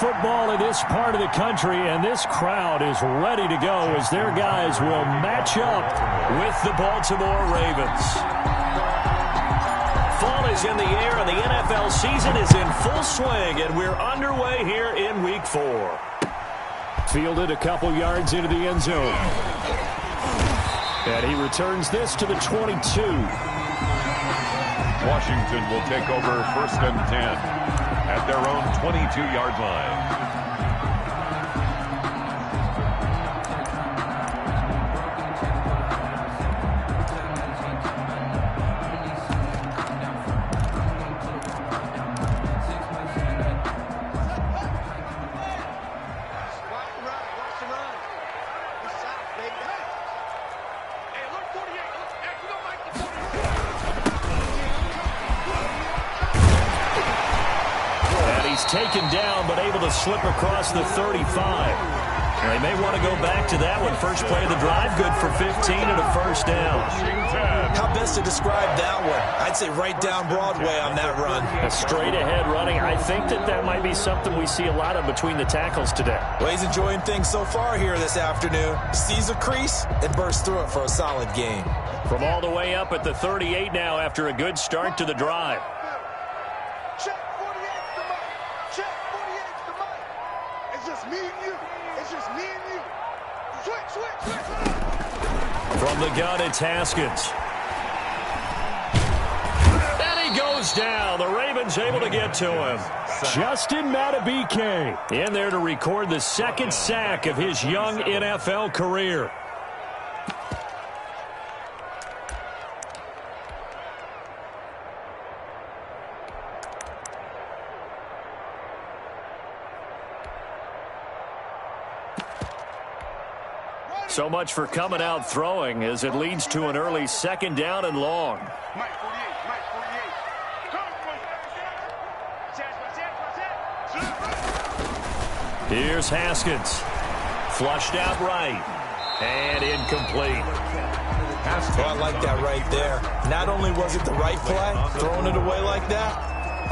football in this part of the country, and this crowd is ready to go as their guys will match up with the Baltimore Ravens. Fall is in the air, and the NFL season is in full swing, and we're underway here in Week 4. Fielded a couple yards into the end zone. And he returns this to the 22. Washington will take over 1st and 10 at their own 22-yard line. Taken down, but able to slip across the 35. They may want to go back to that one. First play of the drive, good for 15 and a first down. How best to describe that one? I'd say right down Broadway on that run. A straight ahead running. I think that might be something we see a lot of between the tackles today. Well, he's enjoying things so far here this afternoon. Sees a crease and bursts through it for a solid gain. From all the way up at the 38 now after a good start to the drive. From the gun, it's Haskins. And he goes down. The Ravens able to get to him. Justin Madubuike in there to record the second sack of his young NFL career. So much for coming out throwing as it leads to an early 2nd down and long. Here's Haskins. Flushed out right. And incomplete. Oh, I like that right there. Not only was it the right play, throwing it away like that,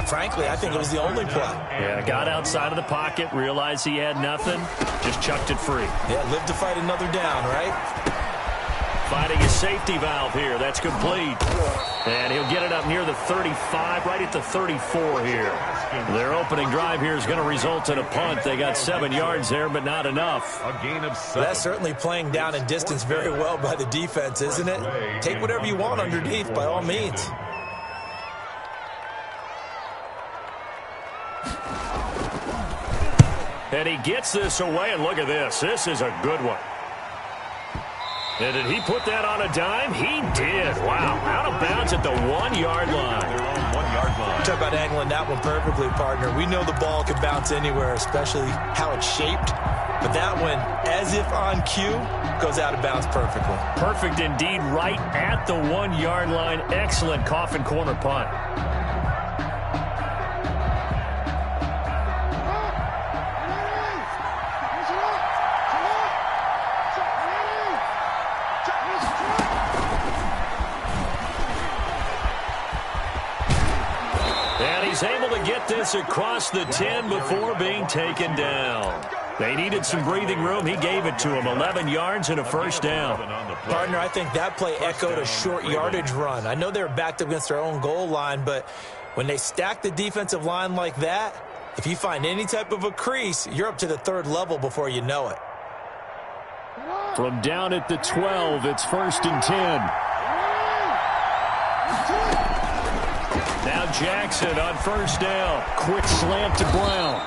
frankly, I think it was the only play. Yeah, got outside of the pocket, realized he had nothing, just chucked it free. Yeah, live to fight another down, right? Finding a safety valve here. That's complete. And he'll get it up near the 35, right at the 34 here. Their opening drive here is going to result in a punt. They got 7 yards there, but not enough. A gain of 7. That's certainly playing down in distance very well by the defense, isn't it? Take whatever you want underneath, by all means. And he gets this away, and look at this. This is a good one. And did he put that on a dime? He did. Wow. Out of bounds at the 1-yard line. Their own 1-yard line. Talk about angling that one perfectly, partner. We know the ball can bounce anywhere, especially how it's shaped. But that one, as if on cue, goes out of bounds perfectly. Perfect indeed, right at the 1-yard line. Excellent coffin corner punt. Able to get this across the 10 before being taken down. They needed some breathing room. He gave it to them. 11 yards and a first down. Partner, I think that play echoed a short yardage run. I know they were backed up against their own goal line, but when they stack the defensive line like that, if you find any type of a crease, you're up to the 3rd level before you know it. From down at the 12, it's 1st and 10. Now Jackson on first down. Quick slant to Brown.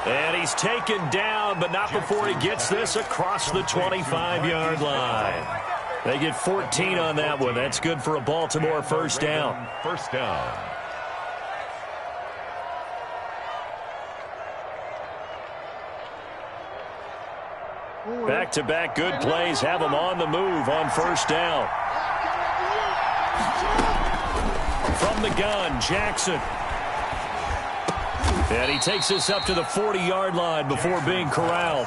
And he's taken down, but not before he gets this across the 25-yard line. They get 14 on that one. That's good for a Baltimore first down. First down. Back-to-back good plays have them on the move on first down. From the gun, Jackson. And he takes this up to the 40-yard line before being corralled.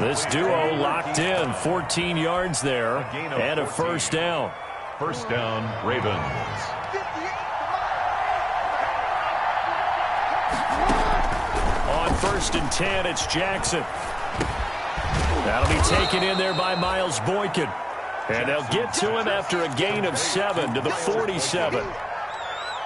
This duo locked in, 14 yards there, and a first down. First down, Ravens. On first first and 10. It's Jackson. That'll be taken in there by Miles Boykin. And they'll get to him after a gain of 7 to the 47.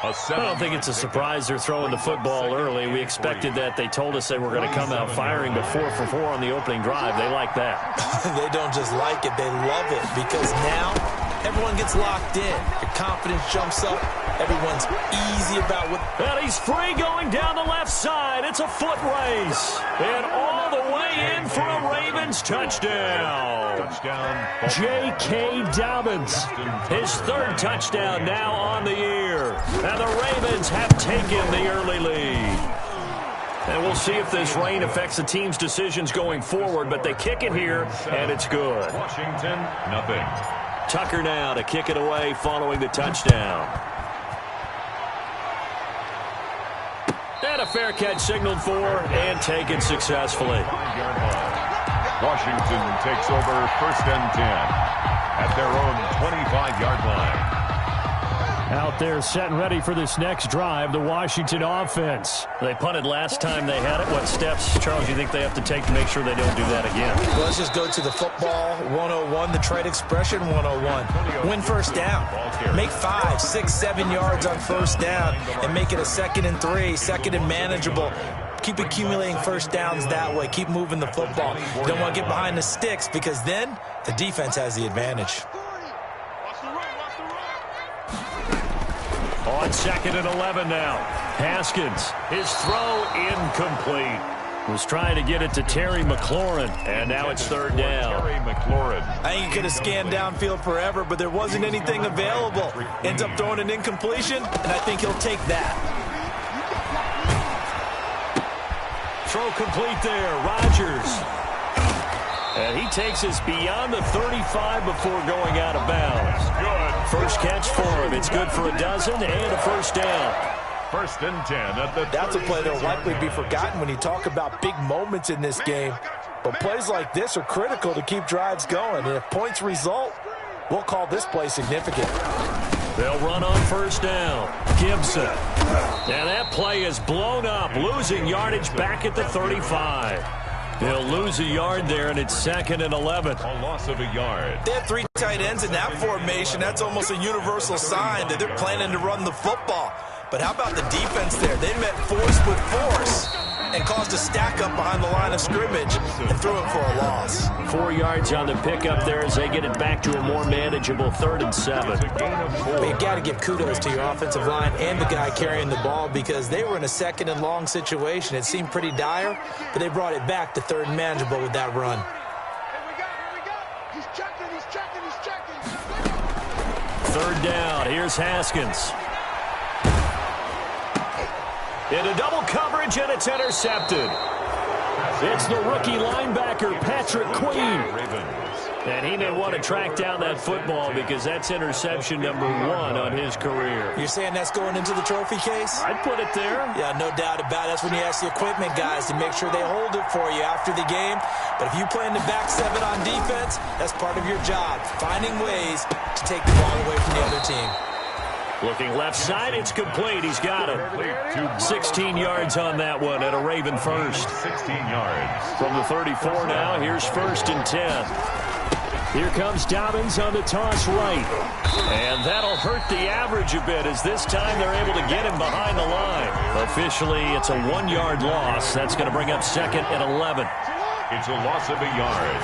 I don't think it's a surprise they're throwing the football early. We expected that. They told us they were going to come out firing to 4 for 4 on the opening drive. They like that. They don't just like it. They love it because now everyone gets locked in. Your confidence jumps up. Everyone's easy about what... And he's free going down the left side. It's a foot race. And all the way in for a Ravens touchdown. J.K. Dobbins. His third touchdown now on the year. And the Ravens have taken the early lead. And we'll see if this rain affects the team's decisions going forward, but they kick it here, and it's good. Washington, nothing. Tucker now to kick it away following the touchdown. And a fair catch signaled for and taken successfully. Washington takes over first and 10 at their own 25-yard line. Out there set and ready for this next drive, the Washington offense. They punted last time they had it. What steps, Charles, do you think they have to take to make sure they don't do that again? Well, let's just go to the football 101, the trade expression 101. Win first down. Make 5, 6, 7 yards on first down and make it a 2nd and 3, 2nd and manageable. Keep accumulating first downs that way. Keep moving the football. You don't want to get behind the sticks because then the defense has the advantage. On 2nd and 11 now. Haskins, his throw incomplete. Was trying to get it to Terry McLaurin, and now it's 3rd down. Terry McLaurin. I think he could have scanned downfield forever, but there wasn't anything available. Ends up throwing an incompletion, and I think he'll take that. Throw complete there. Rodgers. And he takes us beyond the 35 before going out of bounds. Good. First catch for him. It's good for a dozen and a first down. First and 10 at the... That's a play that will likely be forgotten when you talk about big moments in this game. But plays like this are critical to keep drives going. And if points result, we'll call this play significant. They'll run on first down. Gibson. And that play is blown up, losing yardage back at the 35. They'll lose a yard there, and it's 2nd and 11. A loss of a yard. They have 3 tight ends in that formation. That's almost a universal sign that they're planning to run the football. But how about the defense there? They met force with force and caused a stack up behind the line of scrimmage and threw it for a loss. 4 yards on the pickup there as they get it back to a more manageable 3rd and 7. But you got to give kudos to your offensive line and the guy carrying the ball because they were in a 2nd and long situation. It seemed pretty dire, but they brought it back to 3rd and manageable with that run. He's checking. 3rd down. Here's Haskins. Into double coverage, and it's intercepted. It's the rookie linebacker, Patrick Queen. And he may want to track down that football because that's interception number 1 on his career. You're saying that's going into the trophy case? I'd put it there. Yeah, no doubt about it. That's when you ask the equipment guys to make sure they hold it for you after the game. But if you play in the back 7 on defense, that's part of your job, finding ways to take the ball away from the other team. Looking left side, it's complete. He's got it. 16 yards on that one at a Raven first. 16 yards. From the 34 now, here's 1st and 10. Here comes Dobbins on the toss right. And that'll hurt the average a bit as this time they're able to get him behind the line. Officially, it's a 1-yard loss. That's going to bring up 2nd and 11. It's a loss of a yard.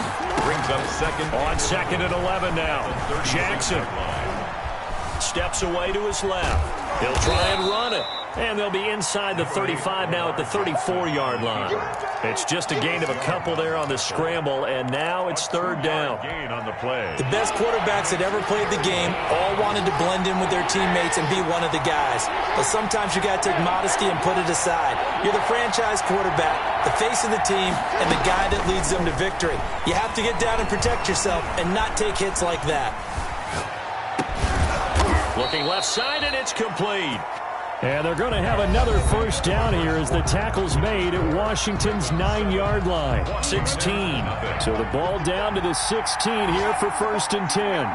Brings up 2nd. On 2nd and 11 now. Jackson steps away to his left. He'll try and run it. And they'll be inside the 35 now at the 34-yard line. It's just a gain of a couple there on the scramble, and now it's 3rd down. Gain on the play. The best quarterbacks that ever played the game all wanted to blend in with their teammates and be one of the guys. But sometimes you got to take modesty and put it aside. You're the franchise quarterback, the face of the team, and the guy that leads them to victory. You have to get down and protect yourself and not take hits like that. Looking left side, and it's complete. And they're going to have another first down here as the tackle's made at Washington's 9-yard line. 16. So the ball down to the 16 here for 1st and 10.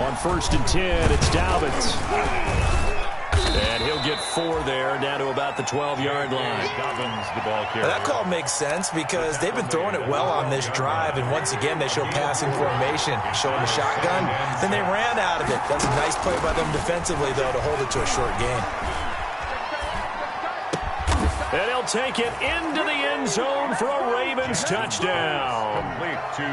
On 1st and 10, it's Dobbins. And he'll get 4 there, down to about the 12-yard line. Dobbins, the ball carrier. That call makes sense because they've been throwing it well on this drive, and once again they show passing formation, showing the shotgun. Then they ran out of it. That's a nice play by them defensively, though, to hold it to a short gain. And he'll take it into the end zone for a Ravens touchdown. Complete to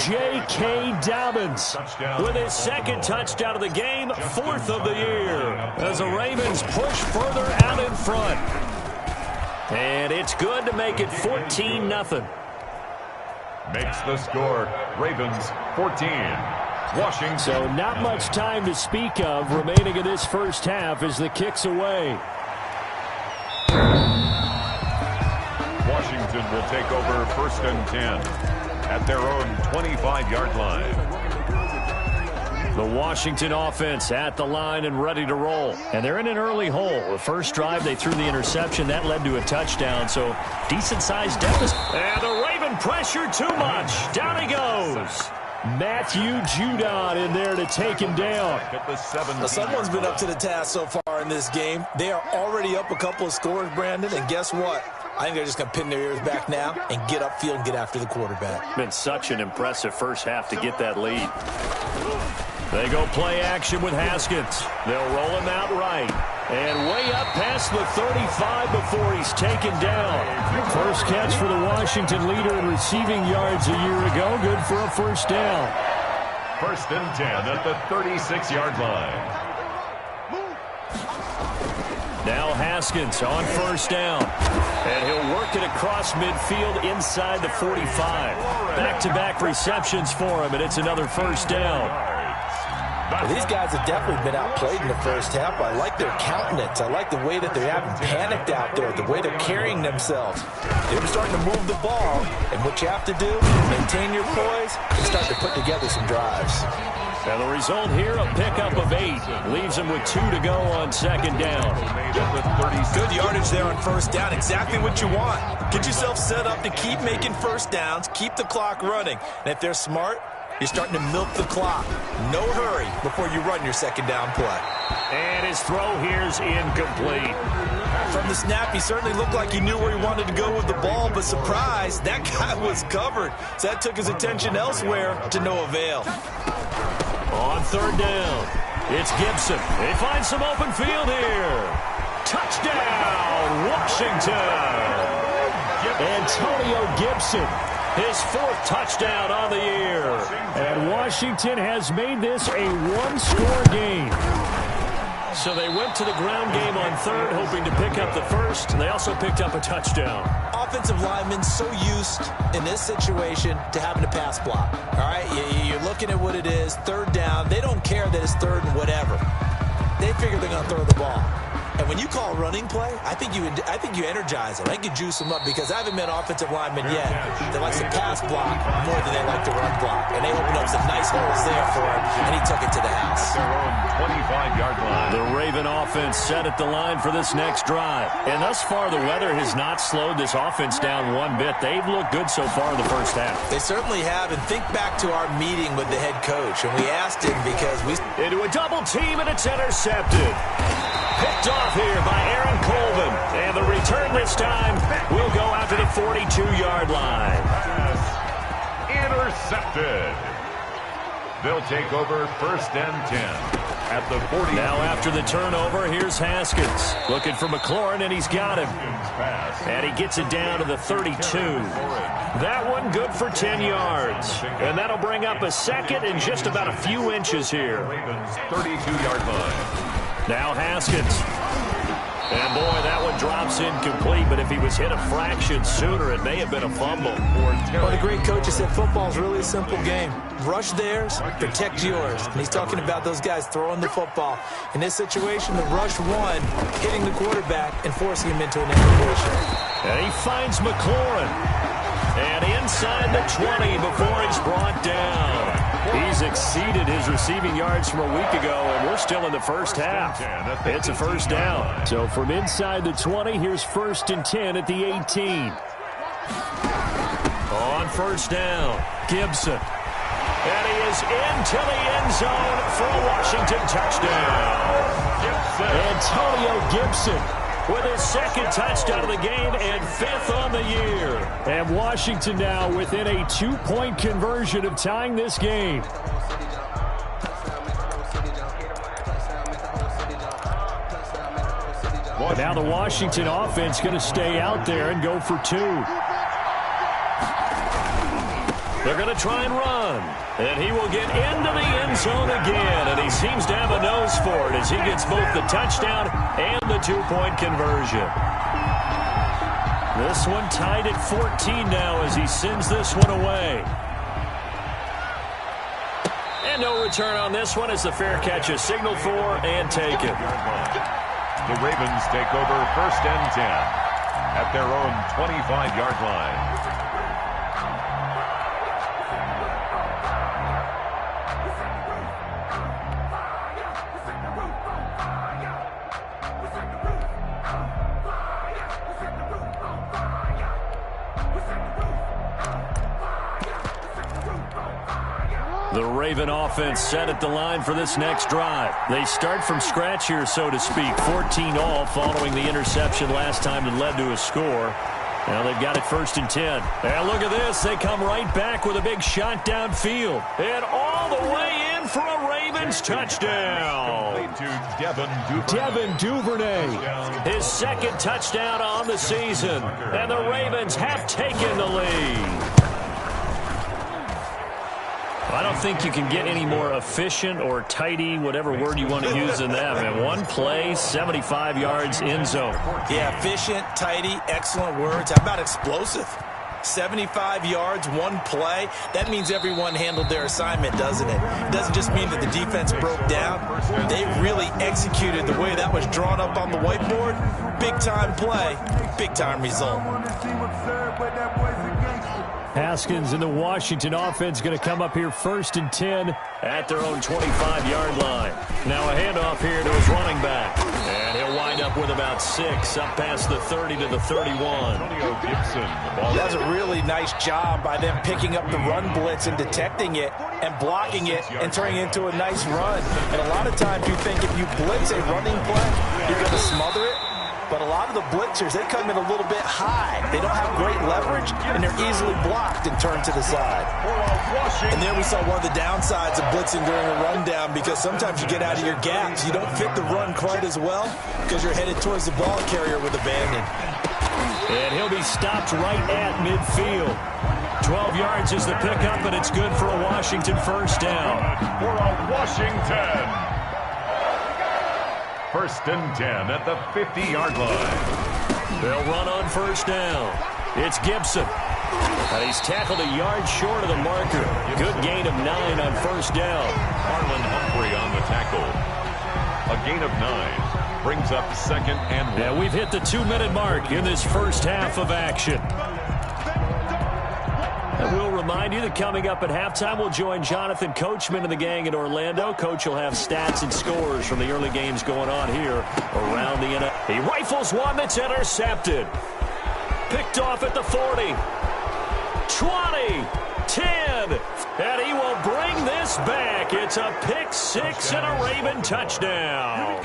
J.K. Dobbins with his second touchdown of the game, 4th of the year, as the Ravens push further out in front. And it's good to make it 14-0. Makes the score. Ravens 14. Washington. So not much time to speak of remaining in this first half as the kick's away. Washington will take over 1st and 10 at their own 25-yard line. The Washington offense at the line and ready to roll. And they're in an early hole. The first drive, they threw the interception. That led to a touchdown, so decent-sized deficit. And the Raven pressure too much. Down he goes. Matthew Judon in there to take him down. Now, someone's been up to the task so far in this game. They are already up a couple of scores, Brandon, and guess what? I think they're just going to pin their ears back now and get upfield and get after the quarterback. Been such an impressive first half to get that lead. They go play action with Haskins. They'll roll him out right. And way up past the 35 before he's taken down. First catch for the Washington leader in receiving yards a year ago. Good for a first down. 1st and 10 at the 36-yard line. Now Haskins on first down. And he'll work it across midfield inside the 45. Back-to-back receptions for him, and it's another first down. Well, these guys have definitely been outplayed in the first half. I like their countenance. I like the way that they haven't panicked out there, the way they're carrying themselves. They're starting to move the ball, and what you have to do is maintain your poise and start to put together some drives. And the result here, a pickup of 8. Leaves them with 2 to go on second down. Good yardage there on first down. Exactly what you want. Get yourself set up to keep making first downs, keep the clock running. And if they're smart, you're starting to milk the clock. No hurry before you run your second down play. And his throw here's incomplete. From the snap, he certainly looked like he knew where he wanted to go with the ball, but surprise, that guy was covered. So that took his attention elsewhere to no avail. On third down, it's Gibson. They find some open field here. Touchdown, Washington. Antonio Gibson. His 4th touchdown on the year. And Washington has made this a one-score game. So they went to the ground game on third, hoping to pick up the first. They also picked up a touchdown. Offensive linemen so used in this situation to having to pass block. All right, you're looking at what it is, third down. They don't care that it's third and whatever. They figure they're going to throw the ball. And when you call a running play, I think you energize them. I think you juice them up because I haven't met an offensive lineman yet that likes to pass block more than they like to run block. And they opened up some nice holes there for him, and he took it to the house. Their own 25-yard line. The Raven offense set at the line for this next drive. And thus far, the weather has not slowed this offense down one bit. They've looked good so far in the first half. They certainly have. And think back to our meeting with the head coach. And we asked him because we... Into a double team, and it's intercepted. Picked off here by Aaron Colvin. And the return this time will go out to the 42-yard line. Intercepted. They'll take over 1st and 10 at the 40. Now after the turnover, here's Haskins. Looking for McLaurin, and he's got him. And he gets it down to the 32. That one good for 10 yards. And that'll bring up a second and just about a few inches here. Ravens 32-yard line. Now Haskins. And boy, that one drops incomplete, but if he was hit a fraction sooner, it may have been a fumble. Well, the great coach has said football's really a simple game. Rush theirs, protect yours. And he's talking about those guys throwing the football. In this situation, the rush one, hitting the quarterback and forcing him into an incompletion. And he finds McLaurin. And inside the 20 before he's brought down. He's exceeded his receiving yards from a week ago, and we're still in the first half. It's a first down. So from inside the 20, here's 1st and 10 at the 18. On first down, Gibson. And he is into the end zone for a Washington touchdown. Antonio Gibson with his second touchdown of the game and fifth on the year. And Washington now within a 2-point conversion of tying this game. But now the Washington offense going to stay out there and go for 2. They're going to try and run. And he will get into the end zone again. And he seems to have a nose for it as he gets both the touchdown and the 2-point conversion. This one tied at 14 now as he sends this one away. And no return on this one as the fair catch is signaled for and taken. The Ravens take over 1st and 10 at their own 25-yard line. The Raven offense set at the line for this next drive. They start from scratch here, so to speak. 14 all following the interception last time that led to a score. Now they've got it 1st and 10. And look at this. They come right back with a big shot downfield. And all the way in for a Ravens touchdown. Devin Duvernay. His second touchdown on the season. And the Ravens have taken the lead. I don't think you can get any more efficient or tidy, whatever word you want to use in that, man. One play, 75 yards, end zone. Yeah, efficient, tidy, excellent words. How about explosive? 75 yards, one play. That means everyone handled their assignment, doesn't it? It doesn't just mean that the defense broke down. They really executed the way that was drawn up on the whiteboard. Big-time play, big-time result. Haskins and the Washington offense going to come up here 1st and 10 at their own 25-yard line. Now a handoff here to his running back. And he'll wind up with about 6 up past the 30 to the 31. Antonio Gibson. That was a really nice job by them picking up the run blitz and detecting it and blocking it and turning it into a nice run. And a lot of times you think if you blitz a running play, you're going to smother it. But a lot of the blitzers, they come in a little bit high. They don't have great leverage, and they're easily blocked and turned to the side. And there we saw one of the downsides of blitzing during a rundown because sometimes you get out of your gaps. You don't fit the run quite as well because you're headed towards the ball carrier with abandon. And he'll be stopped right at midfield. 12 yards is the pickup, and it's good for a Washington first down. For a Washington. 1st and 10 at the 50-yard line. They'll run on first down. It's Gibson. And he's tackled a yard short of the marker. Good gain of 9 on first down. Marlon Humphrey on the tackle. A gain of 9 brings up 2nd and 1. Yeah, we've hit the 2-minute mark in this first half of action. And we'll remind you that coming up at halftime, we'll join Jonathan Coachman and the gang in Orlando. Coach will have stats and scores from the early games going on here around the NFL. He rifles one that's intercepted. Picked off at the 40. 20. 10. And he will bring this back. It's a pick 6 and a Raven touchdown.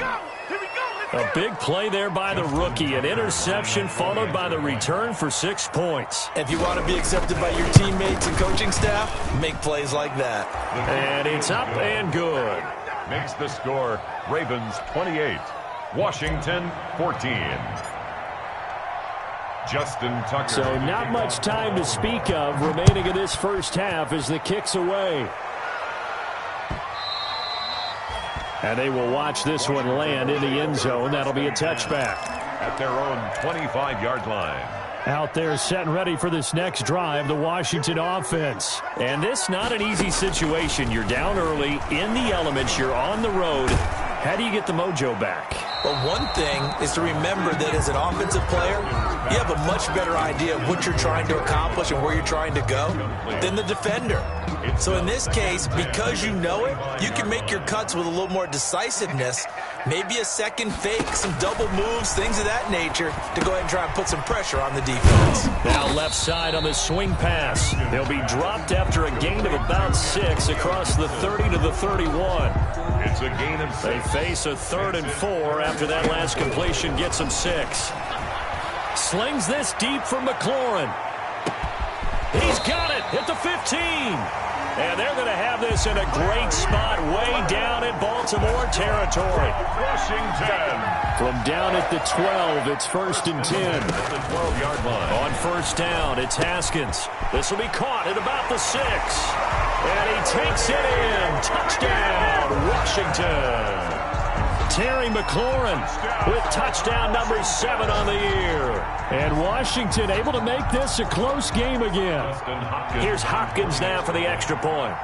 A big play there by the rookie. An interception followed by the return for 6 points. If you want to be accepted by your teammates and coaching staff, make plays like that. And it's up and good. Makes the score Ravens 28, Washington 14. Justin Tucker. So not much time to speak of remaining in this first half as the kick's away. And they will watch this one land in the end zone. That'll be a touchback. At their own 25-yard line. Out there set and ready for this next drive, the Washington offense. And this not an easy situation. You're down early, in the elements, you're on the road. How do you get the mojo back? Well, one thing is to remember that as an offensive player, you have a much better idea of what you're trying to accomplish and where you're trying to go than the defender. So in this case, because you know it, you can make your cuts with a little more decisiveness, maybe a second fake, some double moves, things of that nature, to go ahead and try and put some pressure on the defense. Now left side on the swing pass. They'll be dropped after a gain of about 6 across the 30 to the 31. It's a gain of 6. They face a 3rd and 4 after that last completion gets them 6. Slings this deep for McLaurin. He's got it at the 15. And they're going to have this in a great spot way down in Baltimore territory. Washington. From down at the 12, it's 1st and 10. At the 12-yard line. On 1st down, it's Haskins. This will be caught at about the 6. And he takes it in. Touchdown, Washington. Terry McLaurin with touchdown number 7 on the year. And Washington able to make this a close game again. Here's Hopkins now for the extra point.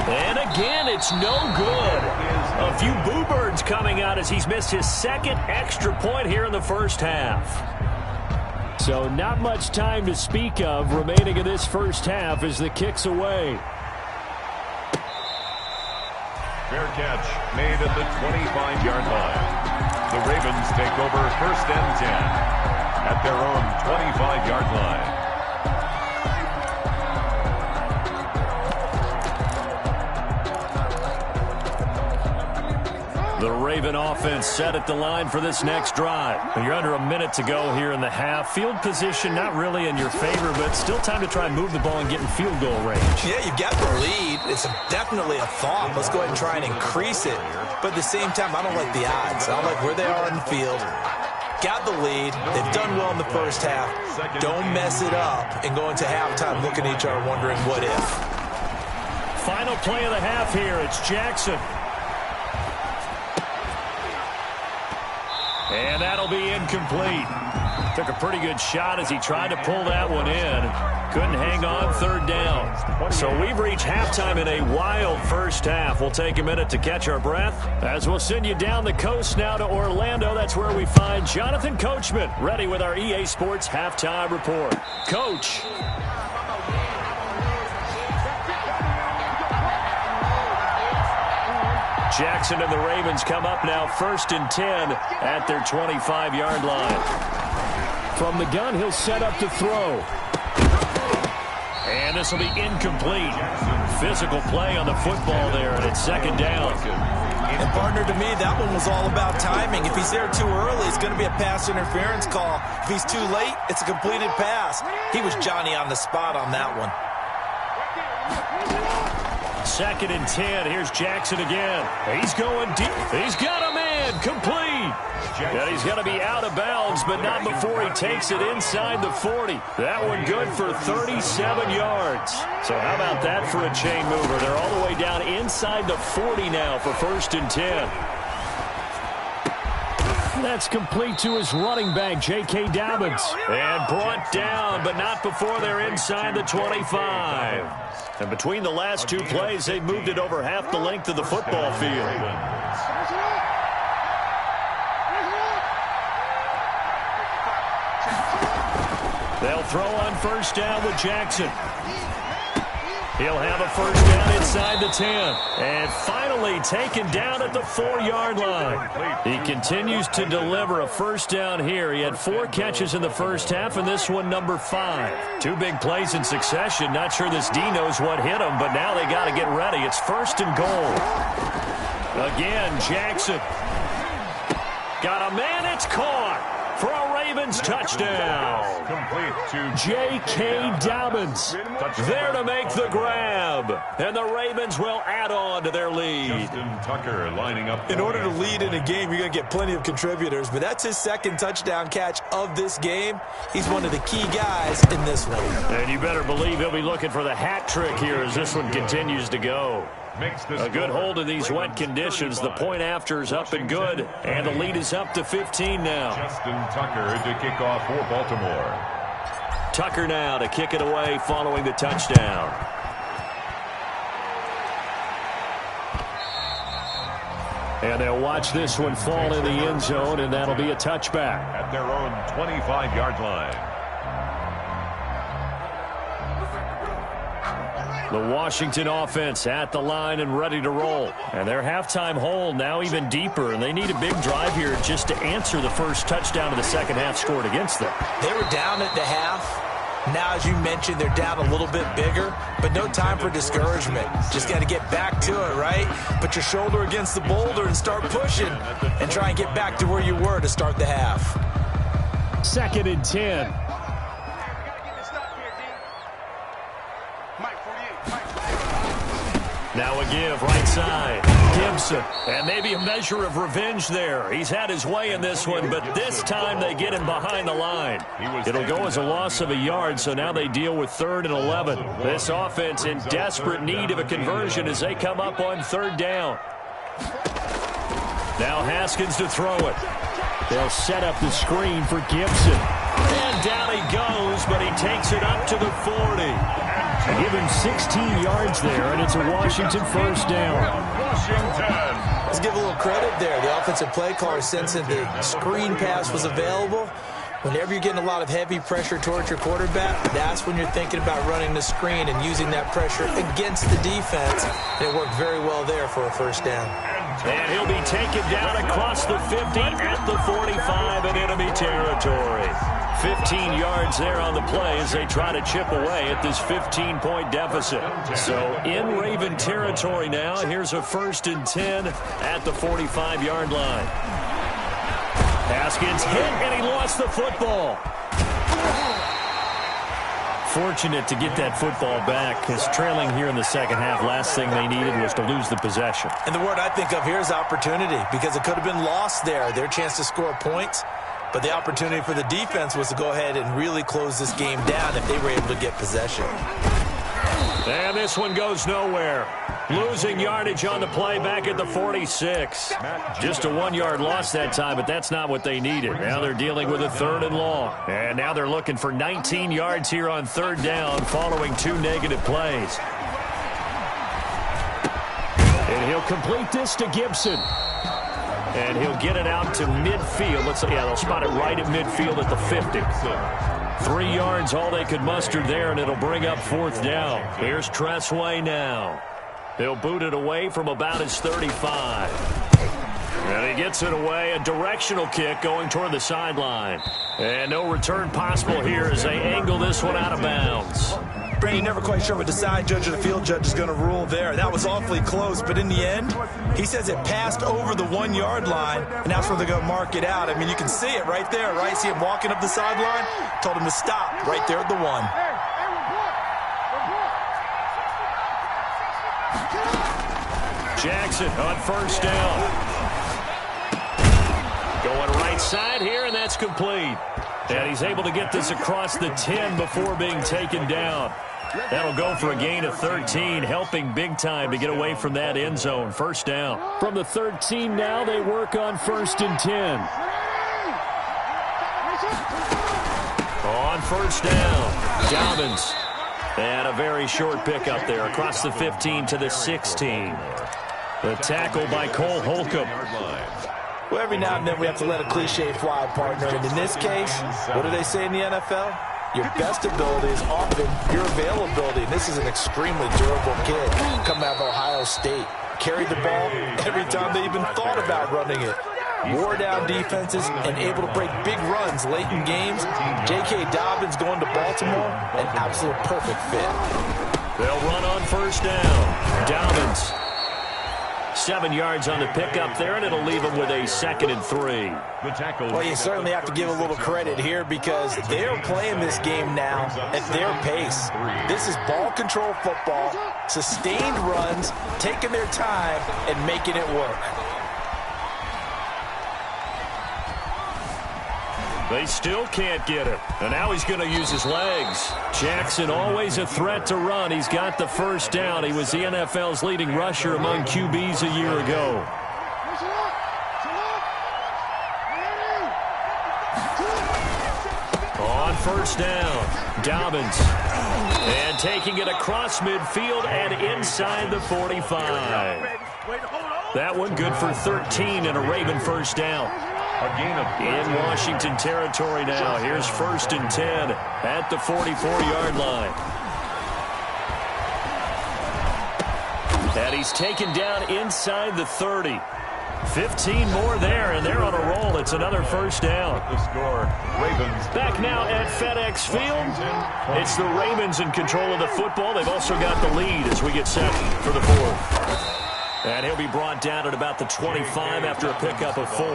And again, it's no good. A few boo birds coming out as he's missed his 2nd extra point here in the first half. So not much time to speak of remaining in this first half as the kick's away. Fair catch made at the 25-yard line. The Ravens take over 1st and 10 at their own 25-yard line. The Raven offense set at the line for this next drive. You're under a minute to go here in the half. Field position not really in your favor, but still time to try and move the ball and get in field goal range. Yeah, you've got the lead. It's definitely a thought. Let's go ahead and try and increase it. But at the same time, I don't like the odds. I don't like where they are in the field. Got the lead. They've done well in the first half. Don't mess it up and go into halftime looking at each other wondering what if. Final play of the half here. It's Jackson. And that'll be incomplete. Took a pretty good shot as he tried to pull that one in. Couldn't hang on 3rd down. So we've reached halftime in a wild first half. We'll take a minute to catch our breath as we'll send you down the coast now to Orlando. That's where we find Jonathan Coachman ready with our EA Sports Halftime Report. Coach. Jackson and the Ravens come up now 1st and 10 at their 25-yard line. From the gun, he'll set up to throw. And this will be incomplete. Physical play on the football there, and it's 2nd down. And partner, to me, that one was all about timing. If he's there too early, it's going to be a pass interference call. If he's too late, it's a completed pass. He was Johnny on the spot on that one. 2nd and 10. Here's Jackson again. He's going deep. He's got a man. Complete. And he's going to be out of bounds, but not before he takes it inside the 40. That one good for 37 yards. So how about that for a chain mover? They're all the way down inside the 40 now for 1st and 10. That's complete to his running back, J.K. Dobbins. And brought down, but not before they're inside the 25. And between the last 2 plays, they've moved it over half the length of the football field. They'll throw on 1st down with Jackson. He'll have a 1st down inside the 10. And finally taken down at the 4-yard line. He continues to deliver a 1st down here. He had 4 catches in the first half, and this one number 5. 2 big plays in succession. Not sure this D knows what hit him, but now they got to get ready. It's 1st and goal. Again, Jackson. Got a man. It's caught for a Ravens touchdown. Complete to J.K. Dobbins there to make the grab. And the Ravens will add on to their lead. Justin Tucker lining up. In order to lead in a game, you're going to get plenty of contributors, but that's his 2nd touchdown catch of this game. He's one of the key guys in this one. And you better believe he'll be looking for the hat trick here as this one continues to go. A good hold in these wet conditions. The point after is up and good, and the lead is up to 15 now. Justin Tucker to kick off for Baltimore. Tucker now to kick it away following the touchdown. And they'll watch this one fall in the end zone, and that'll be a touchback. At their own 25-yard line. The Washington offense at the line and ready to roll. And their halftime hole now even deeper, and they need a big drive here just to answer the first touchdown of the second half scored against them. They were down at the half. Now, as you mentioned, they're down a little bit bigger, but no time for discouragement. Just got to get back to it, right? Put your shoulder against the boulder and start pushing and try and get back to where you were to start the half. 2nd and 10. Now a give, right side. Gibson. And maybe a measure of revenge there. He's had his way in this one, but this time they get him behind the line. It'll go as a loss of a yard, so now they deal with 3rd and 11. This offense in desperate need of a conversion as they come up on 3rd down. Now Haskins to throw it. They'll set up the screen for Gibson. And down he goes, but he takes it up to the 40. Give him 16 yards there, and it's a Washington 1st down. Let's give a little credit there. The offensive play caller sensing the screen pass was available. Whenever you're getting a lot of heavy pressure towards your quarterback, that's when you're thinking about running the screen and using that pressure against the defense. And it worked very well there for a 1st down. And he'll be taken down across the 50 at the 45 in enemy territory. 15 yards there on the play as they try to chip away at this 15-point deficit. So in Raven territory now, here's a 1st and 10 at the 45-yard line. Haskins hit, and he lost the football. Fortunate to get that football back, because trailing here in the 2nd half, last thing they needed was to lose the possession. And the word I think of here is opportunity, because it could have been lost there, their chance to score points. But the opportunity for the defense was to go ahead and really close this game down if they were able to get possession. And this one goes nowhere. Losing yardage on the play back at the 46. Just a 1-yard loss that time, but that's not what they needed. Now they're dealing with a 3rd and long. And now they're looking for 19 yards here on 3rd down following 2 negative plays. And he'll complete this to Gibson. And he'll get it out to midfield. They'll spot it right at midfield at the 50. 3 yards, all they could muster there, and it'll bring up 4th down. Here's Tressway now. He'll boot it away from about his 35. And he gets it away, a directional kick going toward the sideline. And no return possible here as they angle this one out of bounds. Brady, never quite sure what the side judge or the field judge is going to rule there. That was awfully close, but in the end, he says it passed over the 1-yard line, and that's where they're going to mark it out. I mean, you can see it right there, right? See him walking up the sideline? Told him to stop right there at the 1. Jackson on 1st down. Going right side here, and that's complete. And he's able to get this across the 10 before being taken down. That'll go for a gain of 13, helping big time to get away from that end zone. 1st down. From the 13 now, they work on 1st and 10. On 1st down, Dobbins. And a very short pickup there across the 15 to the 16. The tackle by Cole Holcomb. Well, every now and then we have to let a cliche fly, partner. And in this case, what do they say in the NFL? Your best ability is often your availability. And this is an extremely durable kid coming out of Ohio State. Carried the ball every time they even thought about running it. Wore down defenses and able to break big runs late in games. J.K. Dobbins going to Baltimore, an absolute perfect fit. They'll run on 1st down. Dobbins. 7 yards on the pickup there, and it'll leave them with a 2nd and 3. Well, you certainly have to give a little credit here because they're playing this game now at their pace. This is ball control football, sustained runs, taking their time, and making it work. They still can't get it. And now he's going to use his legs. Jackson always a threat to run. He's got the 1st down. He was the NFL's leading rusher among QBs a year ago. On 1st down, Dobbins. And taking it across midfield and inside the 45. That one good for 13 and a Raven 1st down. In Washington territory now. Here's 1st and 10 at the 44-yard line. And he's taken down inside the 30. 15 more there, and they're on a roll. It's another 1st down. The score, Ravens. Back now at FedEx Field. It's the Ravens in control of the football. They've also got the lead as we get set for the fourth. And he'll be brought down at about the 25 after a pickup of 4.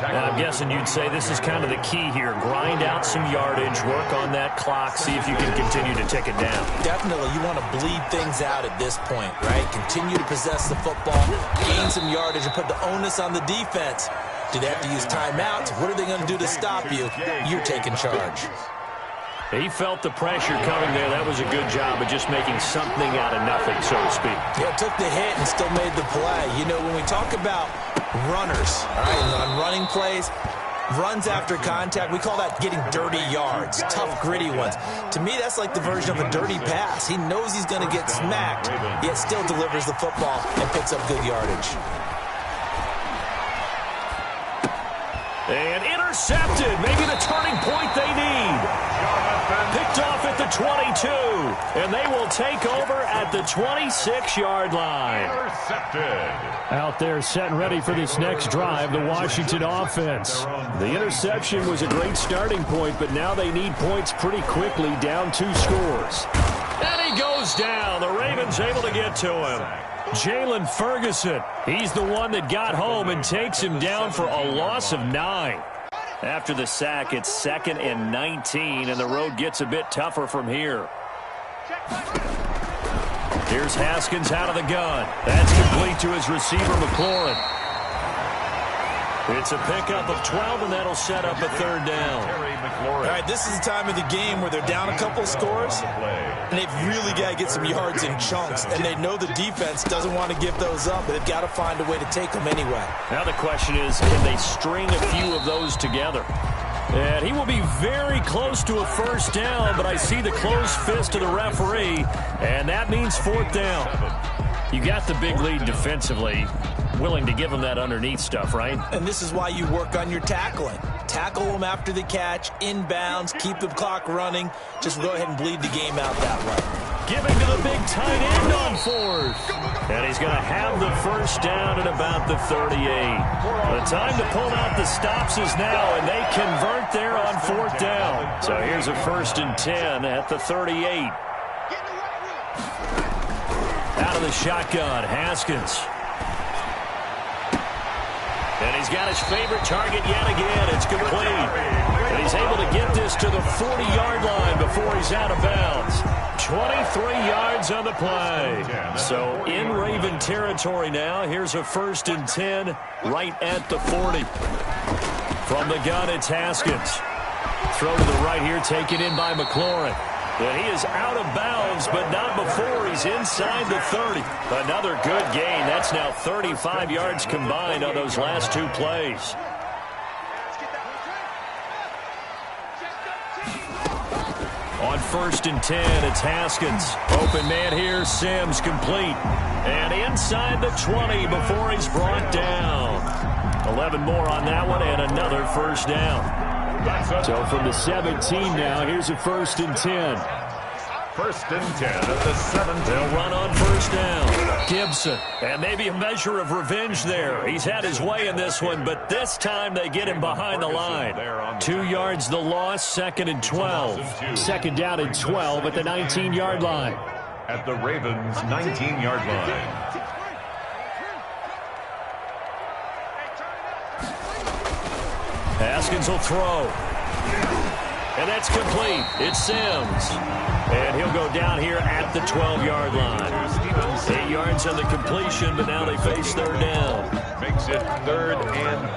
Now, I'm guessing you'd say this is kind of the key here. Grind out some yardage, work on that clock, see if you can continue to tick it down. Definitely. You want to bleed things out at this point, right? Continue to possess the football, gain some yardage, and put the onus on the defense. Do they have to use timeouts? What are they going to do to stop you? You're taking charge. He felt the pressure coming there. That was a good job of just making something out of nothing, so to speak. Yeah, took the hit and still made the play. You know, when we talk about runners, all right, on running plays, runs after contact, we call that getting dirty yards, tough, gritty ones. To me, that's like the version of a dirty pass. He knows he's going to get smacked, yet still delivers the football and picks up good yardage. And intercepted, maybe the turning point they need. Picked off at the 22, and they will take over at the 26-yard line. Intercepted. Out there set and ready for this next drive, the Washington offense. The interception was a great starting point, but now they need points pretty quickly, down 2 scores. And he goes down. The Ravens able to get to him. Jalen Ferguson, he's the one that got home and takes him down for a loss of 9. After the sack, it's 2nd and 19, and the road gets a bit tougher from here. Here's Haskins out of the gun. That's complete to his receiver, McLaurin. It's a pickup of 12, and that'll set up a 3rd down. All right, this is the time of the game where they're down a couple scores, and they've really got to get some yards in chunks, and they know the defense doesn't want to give those up, but they've got to find a way to take them anyway. Now the question is, can they string a few of those together? And he will be very close to a 1st down, but I see the closed fist of the referee, and that means 4th down. You got the big lead defensively, willing to give them that underneath stuff, right? And this is why you work on your tackling. Tackle them after the catch, inbounds, keep the clock running. Just go ahead and bleed the game out that way. Giving to the big tight end on 4th. And he's going to have the 1st down at about the 38. The time to pull out the stops is now, and they convert there on 4th down. So here's a 1st and 10 at the 38. Out of the shotgun, Haskins. And he's got his favorite target yet again. It's complete. And he's able to get this to the 40-yard line before he's out of bounds. 23 yards on the play. So in Raven territory now. Here's a 1st and 10 right at the 40. From the gun, it's Haskins. Throw to the right here, taken in by McLaurin. And he is out of bounds, but not before he's inside the 30. Another good gain. That's now 35 yards combined on those last 2 plays. On 1st and 10, it's Haskins. Open man here, Sims complete. And inside the 20 before he's brought down. 11 more on that one and another 1st down. So from the 17 now, here's a 1st and 10. 1st and 10 at the 17. They'll run on 1st down. Gibson, and maybe a measure of revenge there. He's had his way in this one, but this time they get him behind the line. 2 yards the loss, 2nd and 12. 2nd down and 12 at the 19-yard line. At the Ravens' 19-yard line. Haskins will throw. And that's complete. It's Sims. And he'll go down here at the 12-yard line. 8 yards on the completion, but now they face 3rd down. Makes it 3rd and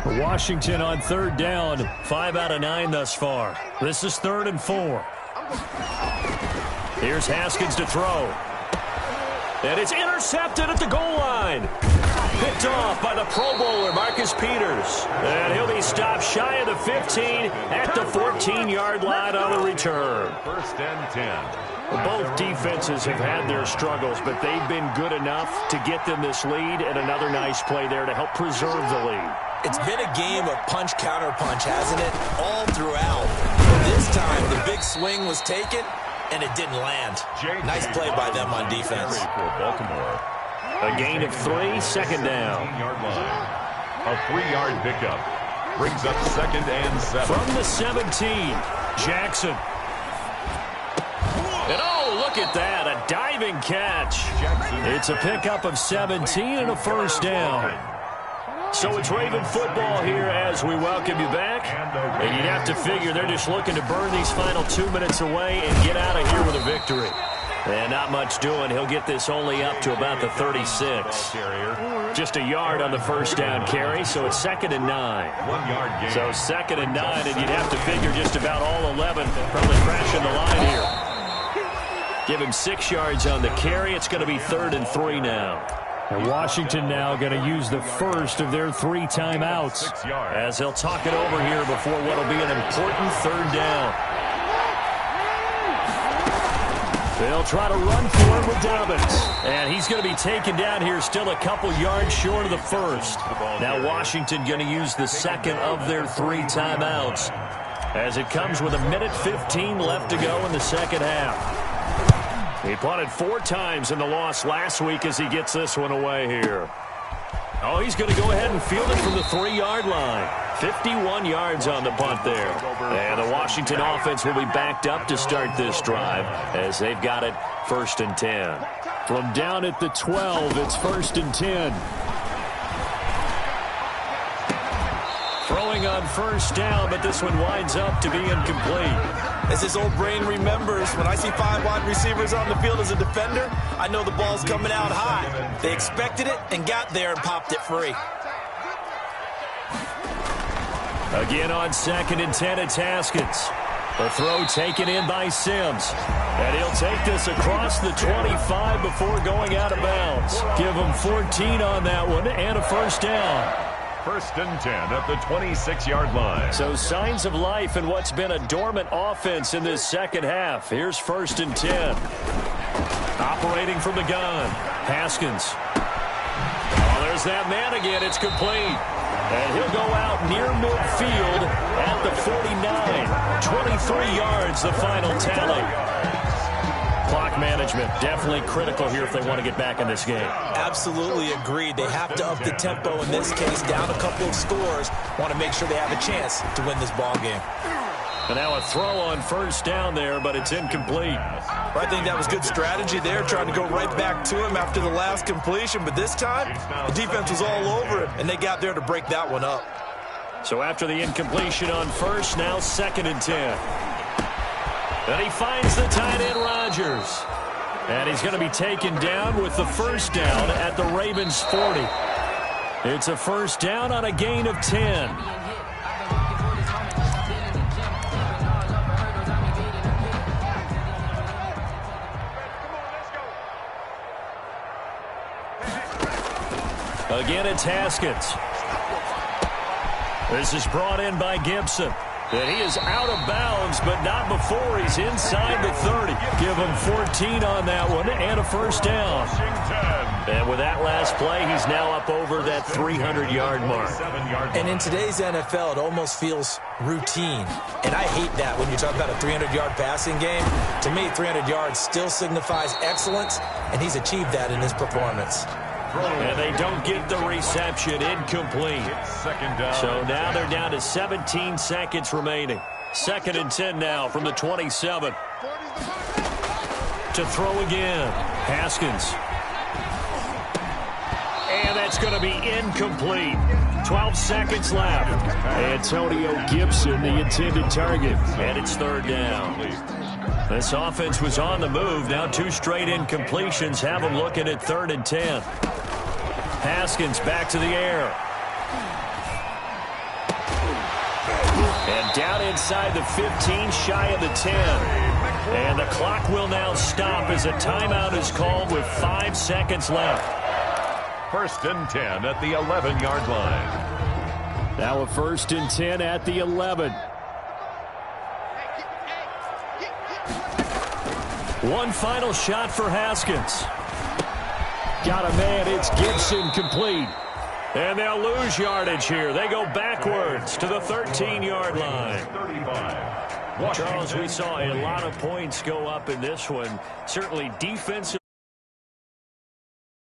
4. Washington on 3rd down. 5 out of 9 thus far. This is 3rd and 4. Here's Haskins to throw. And it's intercepted at the goal line. Picked off by the Pro Bowler, Marcus Peters. And he'll be stopped shy of the 15 at the 14-yard line on the return. 1st and 10. Both defenses have had their struggles, but they've been good enough to get them this lead, and another nice play there to help preserve the lead. It's been a game of punch-counter-punch, hasn't it? All throughout. This time, the big swing was taken, and it didn't land. Nice play by them on defense. For Baltimore. A gain of 3, 2nd down. A 3-yard pickup. Brings up 2nd and 7. From the 17, Jackson. And oh, look at that, a diving catch. It's a pickup of 17 and a first down. So it's Raven football here as we welcome you back. And you'd have to figure they're just looking to burn these final 2 minutes away and get out of here with a victory. And not much doing. He'll get this only up to about the 36. Just a yard on the first down carry, so it's 2nd and 9. 1 yard gain. So 2nd and 9, and you'd have to figure just about all 11 probably crashing the line here. Give him 6 yards on the carry. It's going to be 3rd and 3 now. And Washington now going to use the first of their 3 timeouts as they'll talk it over here before what will be an important 3rd down. They'll try to run for it with Dobbins. And he's going to be taken down here still a couple yards short of the first. Now Washington going to use the 2nd of their 3 timeouts as it comes with 1:15 left to go in the second half. He punted 4 times in the loss last week as he gets this one away here. Oh, he's going to go ahead and field it from the 3-yard line. 51 yards on the punt there. And the Washington offense will be backed up to start this drive as they've got it 1st and 10. From down at the 12, it's 1st and 10. Throwing on first down, but this one winds up to be incomplete. As his old brain remembers, when I see 5 wide receivers on the field as a defender, I know the ball's coming out high. They expected it and got there and popped it free. Again on 2nd and 10, it's Haskins. The throw taken in by Sims. And he'll take this across the 25 before going out of bounds. Give him 14 on that one and a first down. 1st and 10 at the 26-yard line. So signs of life in what's been a dormant offense in this second half. Here's 1st and 10. Operating from the gun, Haskins. Oh, there's that man again. It's complete. And he'll go out near midfield at the 49. 23 yards, the final tally. Clock management definitely critical here if they want to get back in this game. Absolutely agreed. They have to up the tempo in this case, down a couple of scores. Want to make sure they have a chance to win this ball game. And now a throw on first down there, but it's incomplete. I think that was good strategy there, trying to go right back to him after the last completion. But this time, the defense was all over him, and they got there to break that one up. So after the incompletion on first, now 2nd and 10. And he finds the tight end, Rodgers. And he's going to be taken down with the first down at the Ravens' 40. It's a first down on a gain of 10. Again, it's Haskins. This is brought in by Gibson. And he is out of bounds, but not before he's inside the 30. Give him 14 on that one and a first down. And with that last play, he's now up over that 300-yard mark. And in today's NFL, it almost feels routine. And I hate that when you talk about a 300-yard passing game. To me, 300 yards still signifies excellence, and he's achieved that in his performance. And they don't get the reception. Incomplete. So now they're down to 17 seconds remaining. 2nd and 10 now from the 27. To throw again. Haskins. And that's going to be incomplete. 12 seconds left. Antonio Gibson, the intended target. And it's 3rd down. This offense was on the move. Now 2 straight incompletions have them looking at 3rd and 10. Haskins back to the air. And down inside the 15, shy of the 10. And the clock will now stop as a timeout is called with 5 seconds left. 1st and 10 at the 11-yard line. Now a 1st and 10 at the 11. One final shot for Haskins. Got a man, it's Gibson, complete. And they'll lose yardage here. They go backwards to the 13-yard line. Charles, we saw a lot of points go up in this one. Certainly defensive.